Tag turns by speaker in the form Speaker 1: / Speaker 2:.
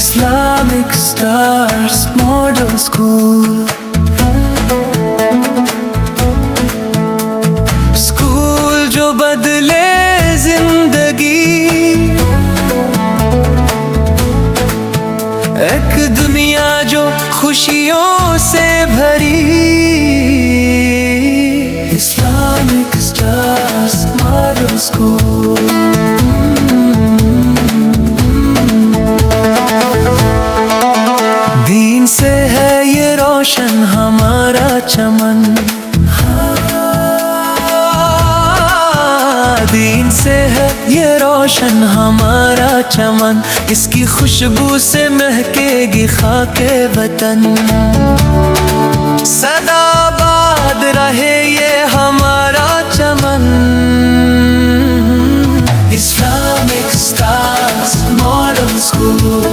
Speaker 1: Islamic Stars Model School, school जो बदले जिंदगी, एक दुनिया जो खुशियों से भरी। Islamic Stars Model School, दीन से है ये रोशन हमारा चमन, दीन से है ये रोशन हमारा चमन, इसकी खुशबू से महकेगी खाके वतन। सदा आबाद रहे ये हमारा चमन। Islamic Stars Model School,